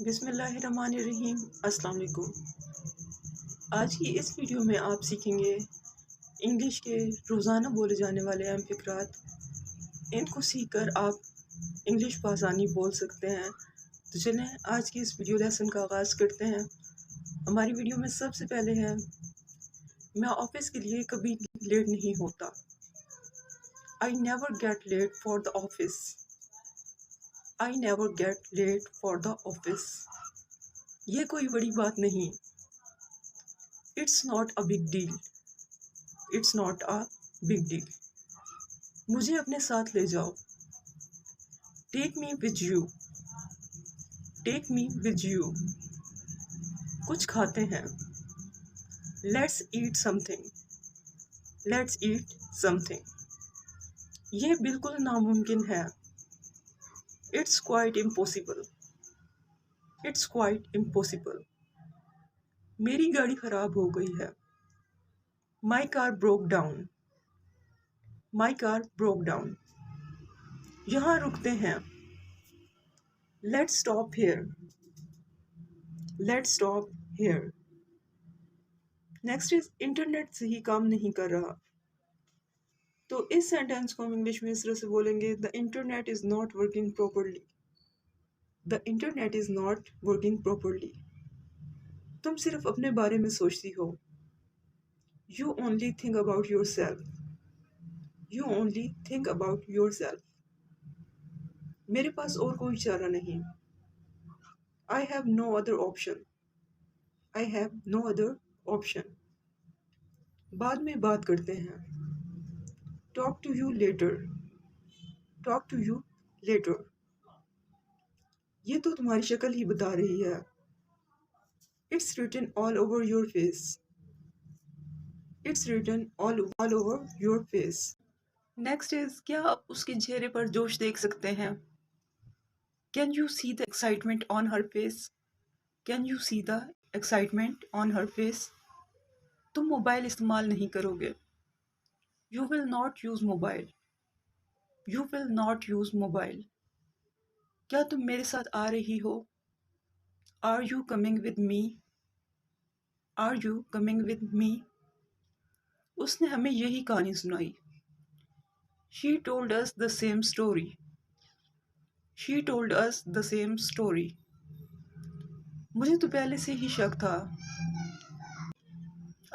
बिस्मिल्लाहिर्रहमानिर्रहीम। अस्सलाम वालेकुम। आज की इस वीडियो में आप सीखेंगे इंग्लिश के रोज़ाना बोले जाने वाले अहम फ़िक्रात। इनको सीखकर आप इंग्लिश बआसानी बोल सकते हैं। तो चलें आज की इस वीडियो लेसन का आगाज़ करते हैं। हमारी वीडियो में सबसे पहले है, मैं ऑफिस के लिए कभी लेट नहीं होता। I never get late for the office. I never get late for the office. ये कोई बड़ी बात नहीं। It's not a big deal. It's not a big deal. मुझे अपने साथ ले जाओ। Take me with you. Take me with you. कुछ खाते हैं। Let's eat something. Let's eat something. ये बिल्कुल नामुमकिन है। It's quite impossible. It's quite impossible. मेरी गाड़ी खराब हो गई है। My car broke down. My car broke down. यहाँ रुकते हैं। Let's stop hair. Let's stop hair. Next is internet से ही काम नहीं कर रहा। तो इस सेंटेंस को हम इंग्लिश में इस तरह से बोलेंगे, the internet is not working properly. The internet is not working properly. तुम सिर्फ अपने बारे में सोचती हो। You only think about yourself. You only think about yourself. मेरे पास और कोई चारा नहीं। I have no other option. I have no other option. बाद में बात करते हैं। Talk to you later. Talk to you later. ये तो तुम्हारी शक्ल ही बता रही है। It's written all over your face. It's written all over your face. Next is, क्या आप उसके चेहरे पर जोश देख सकते हैं? Can you see the excitement on her face? Can you see the excitement on her face? तुम मोबाइल इस्तेमाल नहीं करोगे। You will not use mobile. You will not use mobile. क्या तुम मेरे साथ आ रही हो? Are you coming with me? Are you coming with me? उसने हमें यही कहानी सुनाई। She told us the same story. She told us the same story. मुझे तो पहले से ही शक था।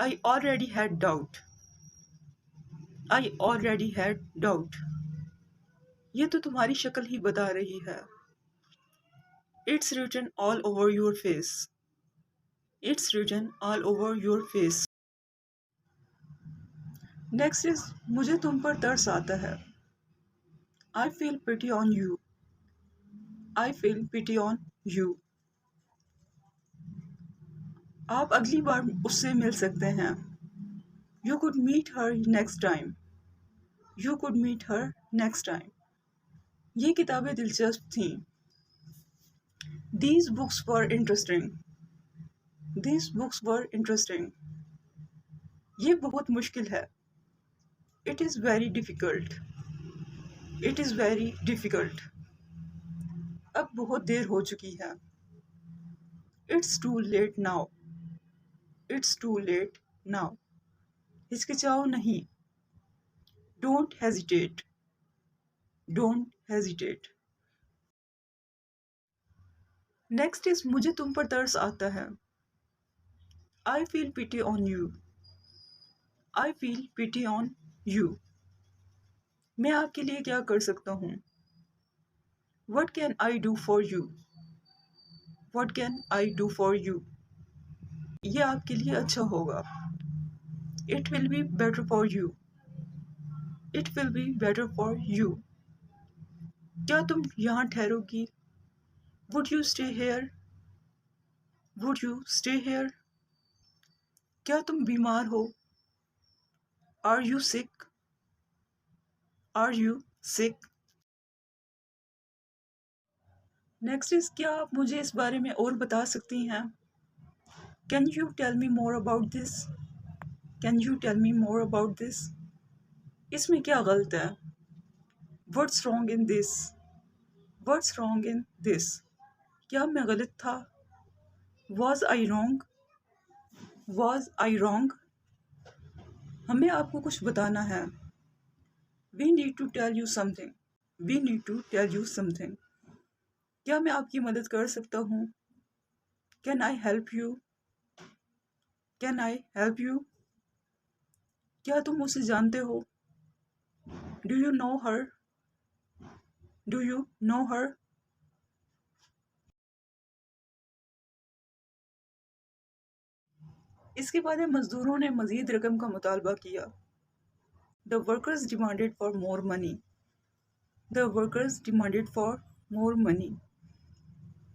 I already had doubt. I already had doubt. ये तो तुम्हारी शक्ल ही बता रही है। It's written all over your face. It's written all over your face. Next is, मुझे तुम पर तरस आता है। I feel pity on you. I feel pity on you. आप अगली बार उससे मिल सकते हैं। You could meet her next time. You could meet her next time. ये किताबें दिलचस्प थीं। These books were interesting. These books were interesting. ये बहुत मुश्किल है। It is very difficult. It is very difficult. अब बहुत देर हो चुकी है। It's too late now. It's too late now. हिचकिचाओ नहीं। Don't hesitate. Don't hesitate. Next is, मुझे तुम पर तरस आता है। I feel pity on you. I feel pity on you. मैं आपके लिए क्या कर सकता हूँ? What can I do for you? What can I do for you? ये आपके लिए अच्छा होगा। It will be better for you. It will be better for you. क्या तुम यहाँ ठहरोगी? Would you stay here? Would you stay here? क्या तुम बीमार हो? Are you sick? Are you sick? Next is, क्या आप मुझे इस बारे में और बता सकती हैं? Can you tell me more about this? Can you tell me more about this? इसमें क्या गलत है? What's wrong in this? What's wrong in this? क्या मैं गलत था? Was I wrong? Was I wrong? हमें आपको कुछ बताना है। We need to tell you something. We need to tell you something. क्या मैं आपकी मदद कर सकता हूँ? Can I help you? Can I help you? क्या तुम उसे जानते हो? Do you know her? Do you know her? इसके बाद मजदूरों ने मजीद रकम का मुतालबा किया। The workers demanded for more money. The workers demanded for more money.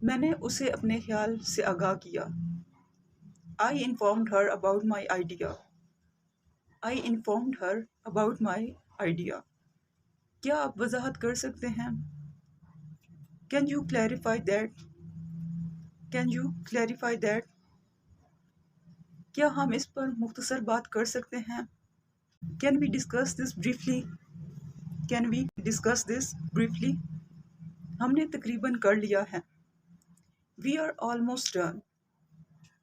मैंने उसे अपने ख्याल से आगाह किया। I informed her about my idea. I informed her about my idea. क्या आप वजाहत कर सकते हैं? Can you clarify that? Can you clarify that? क्या हम इस पर मुख्तसर बात कर सकते हैं? Can we discuss this briefly? Can we discuss this briefly? हमने तकरीबन कर लिया है। We are almost done.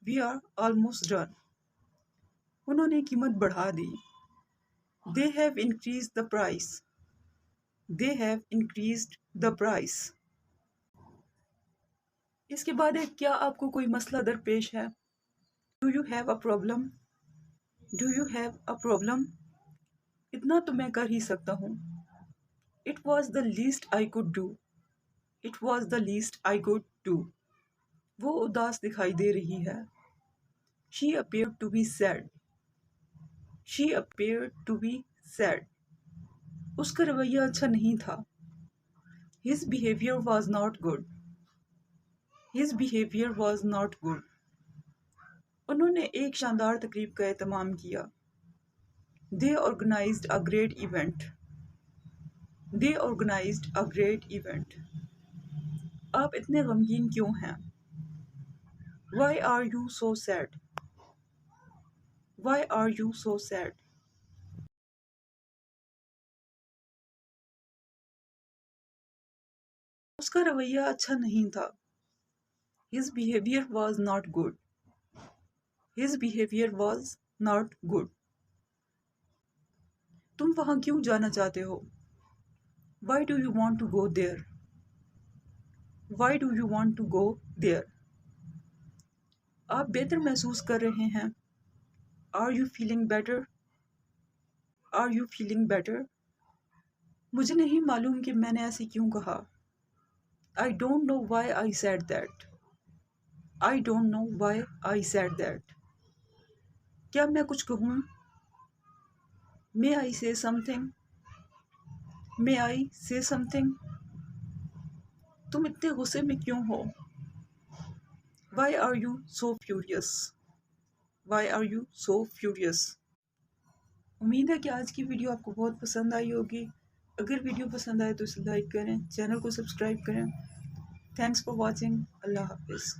We are almost done. उन्होंने कीमत बढ़ा दी। They have increase the price. They have increased the price. इसके बाद है, क्या आपको कोई मसला दरपेश है? Do you have a problem? Do you have a problem? इतना तो मैं कर ही सकता हूँ। It was the least I could do. It was the least I could do. वो उदास दिखाई दे रही है। She appeared to be sad. She appeared to be sad. उसका रवैया अच्छा नहीं था। His behaviour was not good. His behaviour was not good. उन्होंने एक शानदार तकरीब का एहतमाम किया। They organised a great event. They organised a great event. आप इतने गमगीन क्यों हैं? Why are you so sad? Why are you so sad? उसका रवैया अच्छा नहीं था। His behaviour was not good. His behaviour was not good. तुम वहाँ क्यों जाना चाहते हो? Y do you want to go there? Why do you want to go there? आप बेहतर महसूस कर रहे हैं। Are you feeling better? Are you feeling better? मुझे नहीं मालूम कि मैंने ऐसे क्यों कहा। I don't know why I said that. I don't know why I said that. क्या मैं कुछ कहूँ? मे आई से समथिंग? मे आई से समथिंग? तुम इतने गुस्से में क्यों हो? Why are you so furious? Why are you so furious? उम्मीद है कि आज की वीडियो आपको बहुत पसंद आई होगी। अगर वीडियो पसंद आए तो इसे लाइक करें, चैनल को सब्सक्राइब करें। Thanks for watching. अल्लाह हाफिज़।